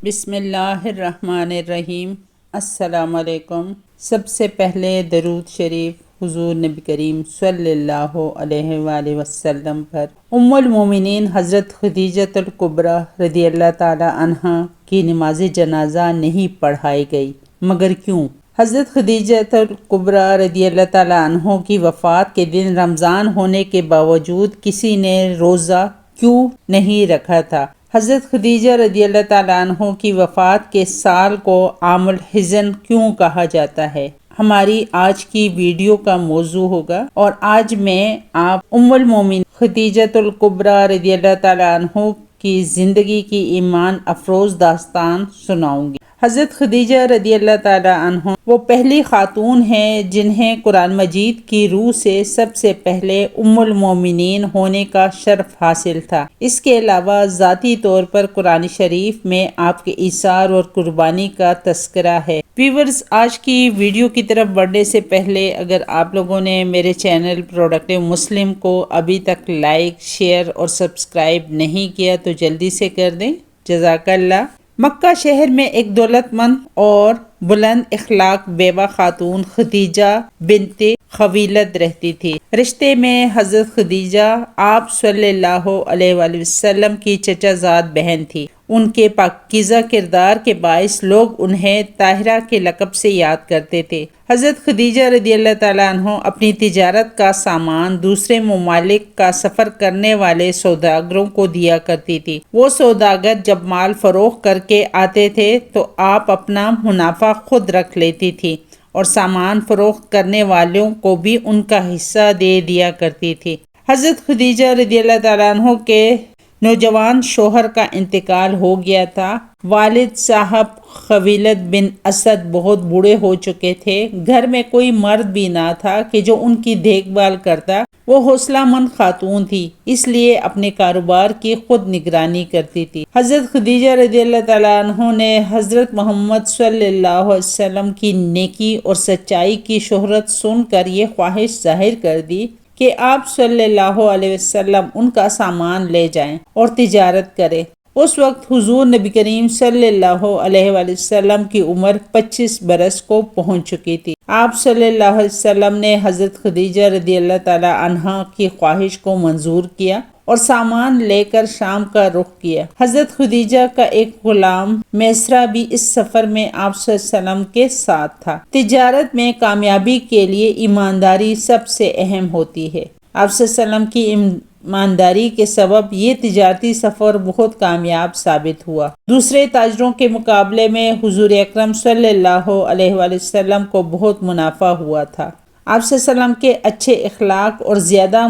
بسم اللہ الرحمن الرحیم۔ السلام علیکم۔ سب سے پہلے درود شریف حضور نبی کریم صلی اللہ علیہ وآلہ وسلم پر۔ ام المومنین حضرت خدیجہ الکبریٰ رضی اللہ تعالی عنہا کی نماز جنازہ نہیں پڑھائی گئی، مگر کیوں؟ حضرت خدیجہ الکبریٰ رضی اللہ تعالی عنہ کی وفات کے دن رمضان ہونے کے باوجود کسی نے روزہ کیوں نہیں رکھا تھا؟ حضرت خدیجہ رضی اللہ تعالیٰ عنہ کی وفات کے سال کو عام الحزن کیوں کہا جاتا ہے؟ ہماری آج کی ویڈیو کا موضوع ہوگا، اور آج میں آپ ام المومنین خدیجہ الکبریٰ رضی اللہ تعالیٰ عنہ کی زندگی کی ایمان افروز داستان سناؤں گی۔ حضرت خدیجہ رضی اللہ تعالیٰ عنہ وہ پہلی خاتون ہیں جنہیں قرآن مجید کی روح سے سب سے پہلے ام المومنین ہونے کا شرف حاصل تھا۔ اس کے علاوہ ذاتی طور پر قرآن شریف میں آپ کے ایثار اور قربانی کا تذکرہ ہے۔ ویورز، آج کی ویڈیو کی طرف بڑھنے سے پہلے اگر آپ لوگوں نے میرے چینل پروڈکٹیو مسلم کو ابھی تک لائک، شیئر اور سبسکرائب نہیں کیا تو جلدی سے کر دیں، جزاک اللہ۔ مکہ شہر میں ایک دولت مند اور بلند اخلاق بیوہ خاتون خدیجہ بنت خویلد رہتی تھی۔ رشتے میں حضرت خدیجہ آپ صلی اللہ علیہ وآلہ وسلم کی چچا زاد بہن تھی۔ ان کے پاکیزہ کردار کے باعث لوگ انہیں طاہرہ کے لقب سے یاد کرتے تھے۔ حضرت خدیجہ رضی اللہ تعالیٰ عنہ اپنی تجارت کا سامان دوسرے ممالک کا سفر کرنے والے سوداگروں کو دیا کرتی تھی۔ وہ سوداگر جب مال فروخت کر کے آتے تھے تو آپ اپنا منافع خود رکھ لیتی تھی اور سامان فروخت کرنے والوں کو بھی ان کا حصہ دے دیا کرتی تھی۔ حضرت خدیجہ رضی اللہ تعالیٰ عنہ کے نوجوان شوہر کا انتقال ہو گیا تھا۔ والد صاحب خویلد بن اسد بہت بوڑھے ہو چکے تھے۔ گھر میں کوئی مرد بھی نہ تھا کہ جو ان کی دیکھ بھال کرتا۔ وہ حوصلہ مند خاتون تھی، اس لیے اپنے کاروبار کی خود نگرانی کرتی تھی۔ حضرت خدیجہ رضی اللہ تعالیٰ عنہ نے حضرت محمد صلی اللہ علیہ وسلم کی نیکی اور سچائی کی شہرت سن کر یہ خواہش ظاہر کر دی کہ آپ صلی اللہ علیہ وسلم ان کا سامان لے جائیں اور تجارت کریں۔ اس وقت حضور نبی کریم صلی اللہ علیہ وآلہ وسلم کی عمر 25 برس کو پہنچ چکی تھی۔ آپ صلی اللہ علیہ وسلم نے حضرت خدیجہ رضی اللہ تعالی عنہا کی خواہش کو منظور کیا اور سامان لے کر شام کا رخ کیا۔ حضرت خدیجہ کا ایک غلام میسرہ بھی اس سفر میں آپ صلی اللہ علیہ وسلم کے ساتھ تھا۔ تجارت میں کامیابی کے لیے ایمانداری سب سے اہم ہوتی ہے۔ آپ صلی اللہ علیہ وسلم کی ایمانداری کے سبب یہ تجارتی سفر بہت کامیاب ثابت ہوا۔ دوسرے تاجروں کے مقابلے میں حضور اکرم صلی اللہ علیہ وآلہ وسلم کو بہت منافع ہوا تھا۔ آپ صلی اللہ علیہ وسلم کے اچھے اخلاق اور زیادہ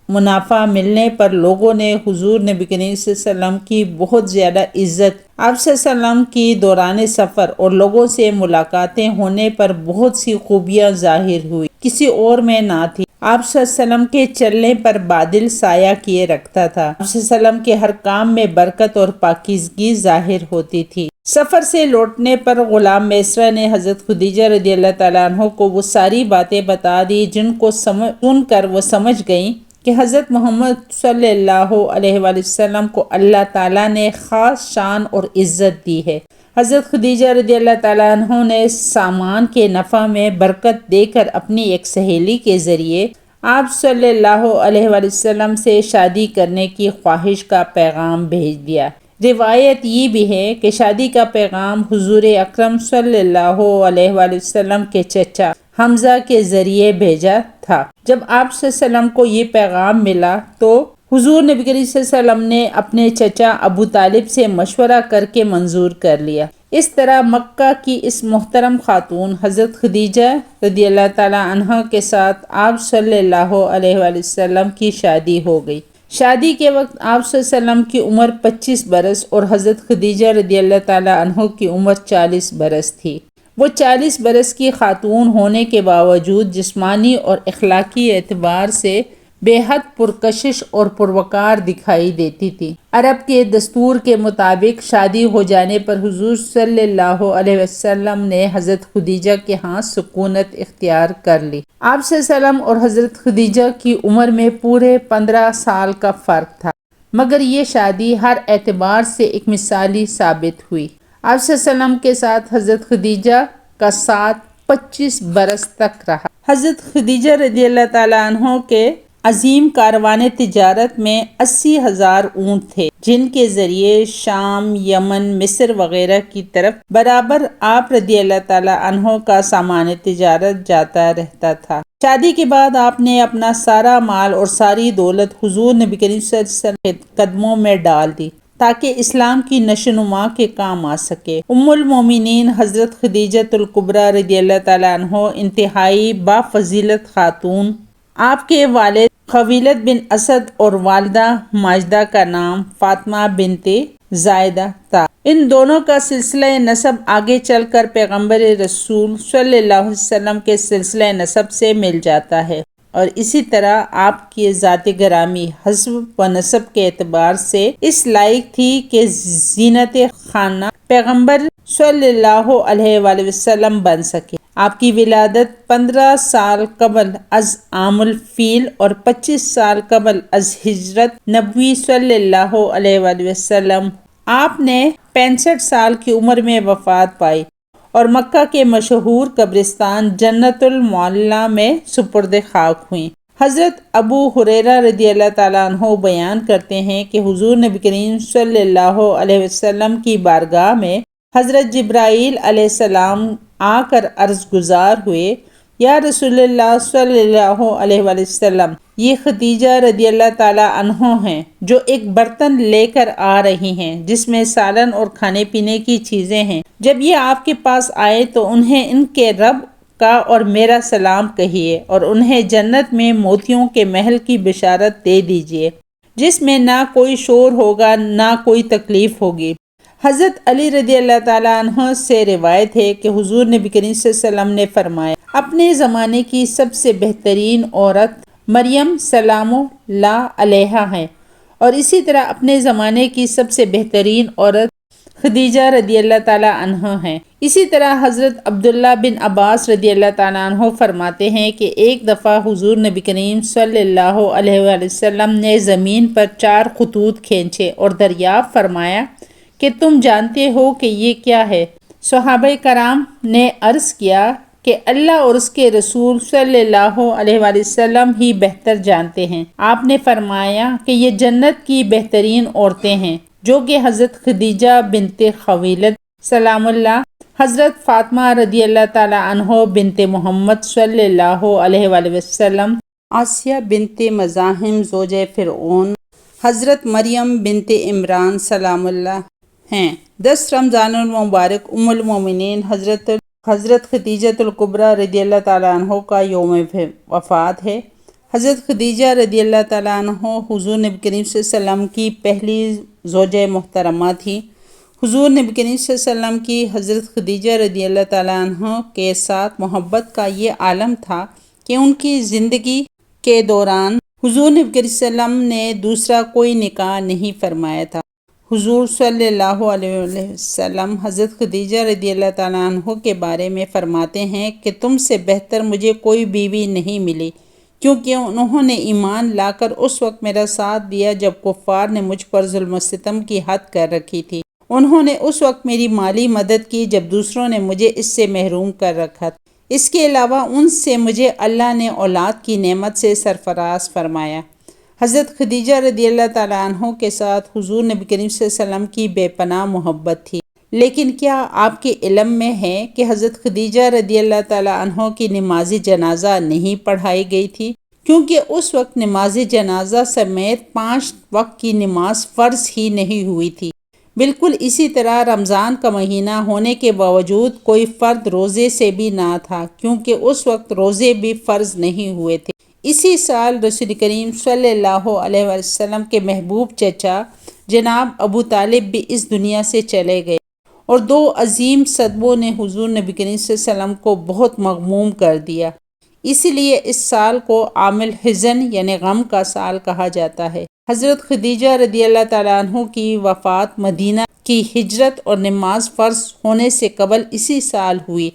منافع ملنے پر لوگوں نے حضور نبی کریم صلی اللہ علیہ وسلم کی بہت زیادہ عزت۔ آپ صلی اللہ علیہ وسلم کی دوران سفر اور لوگوں سے ملاقاتیں ہونے پر بہت سی خوبیاں ظاہر ہوئی، کسی اور میں نہ تھی۔ آپ صلی اللہ علیہ وسلم کے چلنے پر بادل سایہ کیے رکھتا تھا۔ آپ صلی اللہ علیہ وسلم کے ہر کام میں برکت اور پاکیزگی ظاہر ہوتی تھی۔ سفر سے لوٹنے پر غلام میسرہ نے حضرت خدیجہ رضی اللہ تعالیٰ عنہ کو وہ ساری باتیں بتا دی جن کو سن کر وہ سمجھ گئیں کہ حضرت محمد صلی اللہ علیہ وآلہ وسلم کو اللہ تعالیٰ نے خاص شان اور عزت دی ہے۔ حضرت خدیجہ رضی اللہ تعالیٰ عنہ نے سامان کے نفع میں برکت دے کر اپنی ایک سہیلی کے ذریعے آپ صلی اللہ علیہ وآلہ وسلم سے شادی کرنے کی خواہش کا پیغام بھیج دیا۔ روایت یہ بھی ہے کہ شادی کا پیغام حضور اکرم صلی اللہ علیہ وآلہ وسلم کے چچا حمزہ کے ذریعے بھیجا تھا۔ جب آپ صلی اللہ علیہ وسلم کو یہ پیغام ملا تو حضور نبی کریم صلی اللہ علیہ وسلم نے اپنے چچا ابو طالب سے مشورہ کر کے منظور کر لیا۔ اس طرح مکہ کی اس محترم خاتون حضرت خدیجہ رضی اللہ تعالی عنہ کے ساتھ آپ صلی اللہ علیہ وآلہ وسلم کی شادی ہو گئی۔ شادی کے وقت آپ صلی اللہ علیہ وسلم کی عمر 25 برس اور حضرت خدیجہ رضی اللہ تعالی عنہ کی عمر 40 برس تھی۔ وہ 40 برس کی خاتون ہونے کے باوجود جسمانی اور اخلاقی اعتبار سے بے حد پرکشش اور پروقار دکھائی دیتی تھی۔ عرب کے دستور کے مطابق شادی ہو جانے پر حضور صلی اللہ علیہ وسلم نے حضرت خدیجہ کے ہاں سکونت اختیار کر لی۔ آپ صلی اللہ علیہ وسلم اور حضرت خدیجہ کی عمر میں پورے 15 سال کا فرق تھا، مگر یہ شادی ہر اعتبار سے ایک مثالی ثابت ہوئی۔ آپ صلی اللہ علیہ وسلم کے ساتھ حضرت خدیجہ کا ساتھ 25 برس تک رہا۔ حضرت خدیجہ رضی اللہ تعالیٰ عنہ کے عظیم کاروان تجارت میں 80,000 اونٹ تھے، جن کے ذریعے شام، یمن، مصر وغیرہ کی طرف برابر آپ رضی اللہ تعالیٰ عنہ کا سامان تجارت جاتا رہتا تھا۔ شادی کے بعد آپ نے اپنا سارا مال اور ساری دولت حضور نبی کریم صلی اللہ علیہ وسلم کے قدموں میں ڈال دی تاکہ اسلام کی نشو و نما کے کام آ سکے۔ ام المومنین حضرت خدیجہ الکبریٰ رضی اللہ تعالیٰ عنہ انتہائی بافضیلت خاتون، آپ کے والد خویلد بن اسد اور والدہ ماجدہ کا نام فاطمہ بنت زائدہ تھا۔ ان دونوں کا سلسلہ نسب آگے چل کر پیغمبر رسول صلی اللہ علیہ وسلم کے سلسلہ نسب سے مل جاتا ہے، اور اسی طرح آپ کی ذات گرامی حسب و نسب کے اعتبار سے اس لائق تھی کہ زینت خانہ پیغمبر صلی اللہ علیہ وآلہ وسلم بن سکے۔ آپ کی ولادت 15 سال قبل از عام الفیل اور 25 سال قبل از ہجرت نبوی صلی اللہ علیہ وآلہ وسلم۔ آپ نے 65 سال کی عمر میں وفات پائی اور مکہ کے مشہور قبرستان جنت المعلیٰ میں سپرد خاک ہوئیں۔ حضرت ابو ہریرہ رضی اللہ تعالیٰ عنہ بیان کرتے ہیں کہ حضور نبی کریم صلی اللہ علیہ وسلم کی بارگاہ میں حضرت جبرائیل علیہ السلام آ کر عرض گزار ہوئے، یا رسول اللہ صلی اللہ علیہ وآلہ وسلم، یہ خدیجہ رضی اللہ تعالیٰ عنہ ہیں جو ایک برتن لے کر آ رہی ہیں جس میں سالن اور کھانے پینے کی چیزیں ہیں۔ جب یہ آپ کے پاس آئے تو انہیں ان کے رب کا اور میرا سلام کہیے، اور انہیں جنت میں موتیوں کے محل کی بشارت دے دیجیے جس میں نہ کوئی شور ہوگا نہ کوئی تکلیف ہوگی۔ حضرت علی رضی اللہ تعالیٰ عنہ سے روایت ہے کہ حضور نبی کریم صلی اللہ علیہ وسلم نے فرمایا، اپنے زمانے کی سب سے بہترین عورت مریم سلام اللہ علیہا ہے، اور اسی طرح اپنے زمانے کی سب سے بہترین عورت خدیجہ رضی اللہ تعالیٰ عنہ ہیں۔ اسی طرح حضرت عبداللہ بن عباس رضی اللہ تعالیٰ عنہ فرماتے ہیں کہ ایک دفعہ حضور نبی کریم صلی اللہ علیہ وآلہ وسلم نے زمین پر 4 خطوط کھینچے اور دریافت فرمایا کہ تم جانتے ہو کہ یہ کیا ہے؟ صحابہ کرام نے عرض کیا کہ اللہ اور اس کے رسول صلی اللہ علیہ وآلہ وسلم ہی بہتر جانتے ہیں۔ آپ نے فرمایا کہ یہ جنت کی بہترین عورتیں ہیں، جو کہ حضرت خدیجہ بنت خویلد سلام اللہ، حضرت فاطمہ رضی اللہ تعالیٰ عنہ بنت محمد صلی اللہ علیہ وآلہ وسلم، آسیہ بنت مزاحم زوجہ فرعون، حضرت مریم بنت عمران سلام اللہ ہیں۔ 10 رمضان المبارک ام المومنین حضرت خدیجہ الکبریٰ رضی اللہ تعالیٰ عنہ کا یوم وفات ہے۔ حضرت خدیجہ رضی اللہ تعالیٰ عنہ حضور نبی کریم صلی اللہ علیہ وسلم کی پہلی زوجہ محترمہ تھی۔ حضور نبی کریم صلی اللہ علیہ وسلم کی حضرت خدیجہ رضی اللہ تعالیٰ عنہ کے ساتھ محبت کا یہ عالم تھا کہ ان کی زندگی کے دوران حضور نبی کریم صلی اللہ علیہ وسلم نے دوسرا کوئی نکاح نہیں فرمایا تھا۔ حضور صلی اللہ علیہ وسلم حضرت خدیجہ رضی اللہ تعالیٰ عنہ کے بارے میں فرماتے ہیں کہ تم سے بہتر مجھے کوئی بیوی نہیں ملی، کیونکہ انہوں نے ایمان لا کر اس وقت میرا ساتھ دیا جب کفار نے مجھ پر ظلم و ستم کی حد کر رکھی تھی۔ انہوں نے اس وقت میری مالی مدد کی جب دوسروں نے مجھے اس سے محروم کر رکھا تھا۔ اس کے علاوہ ان سے مجھے اللہ نے اولاد کی نعمت سے سرفراز فرمایا۔ حضرت خدیجہ رضی اللہ تعالیٰ عنہ کے ساتھ حضور نبی کریم صلی اللہ علیہ وسلم کی بے پناہ محبت تھی، لیکن کیا آپ کے علم میں ہے کہ حضرت خدیجہ رضی اللہ تعالیٰ عنہ کی نماز جنازہ نہیں پڑھائی گئی تھی؟ کیونکہ اس وقت نماز جنازہ سمیت 5 وقت کی نماز فرض ہی نہیں ہوئی تھی۔ بالکل اسی طرح رمضان کا مہینہ ہونے کے باوجود کوئی فرد روزے سے بھی نہ تھا، کیونکہ اس وقت روزے بھی فرض نہیں ہوئے تھے۔ اسی سال رسول کریم صلی اللہ علیہ وسلم کے محبوب چچا جناب ابو طالب بھی اس دنیا سے چلے گئے، اور 2 عظیم صدموں نے حضور نبی کریم صلی اللہ علیہ وسلم کو بہت مغموم کر دیا۔ اسی لیے اس سال کو عام الحزن یعنی غم کا سال کہا جاتا ہے۔ حضرت خدیجہ رضی اللہ تعالیٰ عنہ کی وفات مدینہ کی ہجرت اور نماز فرض ہونے سے قبل اسی سال ہوئی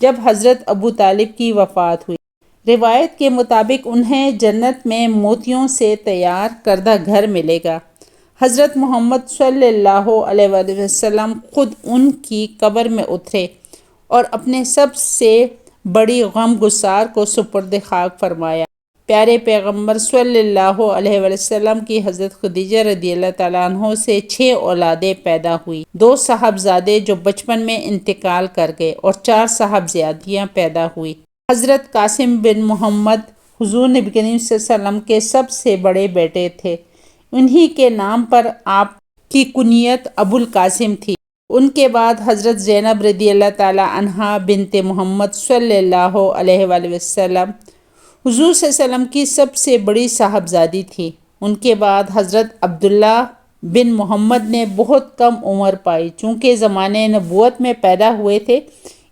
جب حضرت ابو طالب کی وفات ہوئی۔ روایت کے مطابق انہیں جنت میں موتیوں سے تیار کردہ گھر ملے گا۔ حضرت محمد صلی اللہ علیہ وآلہ وسلم خود ان کی قبر میں اترے اور اپنے سب سے بڑی غم گسار کو سپرد خاک فرمایا۔ پیارے پیغمبر صلی اللہ علیہ وسلم کی حضرت خدیجہ رضی اللہ تعالیٰ عنہ سے 6 اولادیں پیدا ہوئی، 2 صاحبزادے جو بچپن میں انتقال کر گئے اور 4 صاحبزادیاں پیدا ہوئی۔ حضرت قاسم بن محمد حضور نبی کریم صلی اللہ علیہ وسلم کے سب سے بڑے بیٹے تھے، انہی کے نام پر آپ کی کنیت ابو القاسم تھی۔ ان کے بعد حضرت زینب رضی اللہ تعالیٰ عنہا بنت محمد صلی اللہ علیہ وآلہ وسلم حضور صلی اللہ علیہ وسلم کی سب سے بڑی صاحبزادی تھی۔ ان کے بعد حضرت عبداللہ بن محمد نے بہت کم عمر پائی، چونکہ زمانے نبوت میں پیدا ہوئے تھے،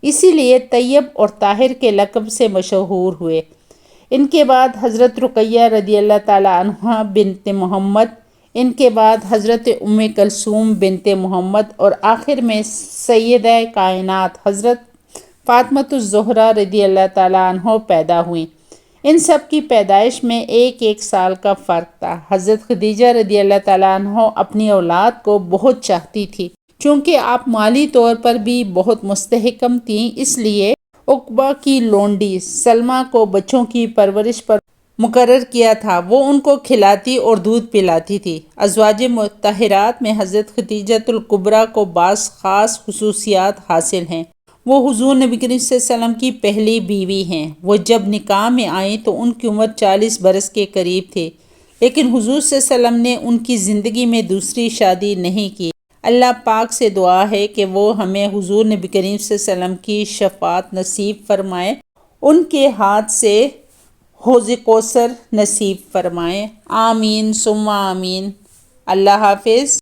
اسی لیے طیب اور طاہر کے لقب سے مشہور ہوئے۔ ان کے بعد حضرت رقیہ رضی اللہ تعالیٰ عنہا بنت محمد، ان کے بعد حضرت ام کلثوم بنت محمد اور آخر میں سیدہ کائنات حضرت فاطمۃ الزہرا رضی اللہ تعالیٰ عنہ پیدا ہوئیں۔ ان سب کی پیدائش میں ایک سال کا فرق تھا۔ حضرت خدیجہ رضی اللہ تعالیٰ عنہ اپنی اولاد کو بہت چاہتی تھی، چونکہ آپ مالی طور پر بھی بہت مستحکم تھیں، اس لیے عقبہ کی لونڈی سلمہ کو بچوں کی پرورش پر مقرر کیا تھا، وہ ان کو کھلاتی اور دودھ پلاتی تھی۔ ازواج مطہرات میں حضرت خدیجہ الکبریٰ کو بعض خاص خصوصیات حاصل ہیں۔ وہ حضور نبی کریم صلی اللہ علیہ وسلم کی پہلی بیوی ہیں۔ وہ جب نکاح میں آئیں تو ان کی عمر 40 برس کے قریب تھی، لیکن حضور صلی اللہ علیہ وسلم نے ان کی زندگی میں دوسری شادی نہیں کی۔ اللہ پاک سے دعا ہے کہ وہ ہمیں حضور نبی کریم صلی اللہ علیہ وسلم کی شفاعت نصیب فرمائے، ان کے ہاتھ سے حوض کوثر نصیب فرمائے، آمین ثم آمین۔ اللہ حافظ۔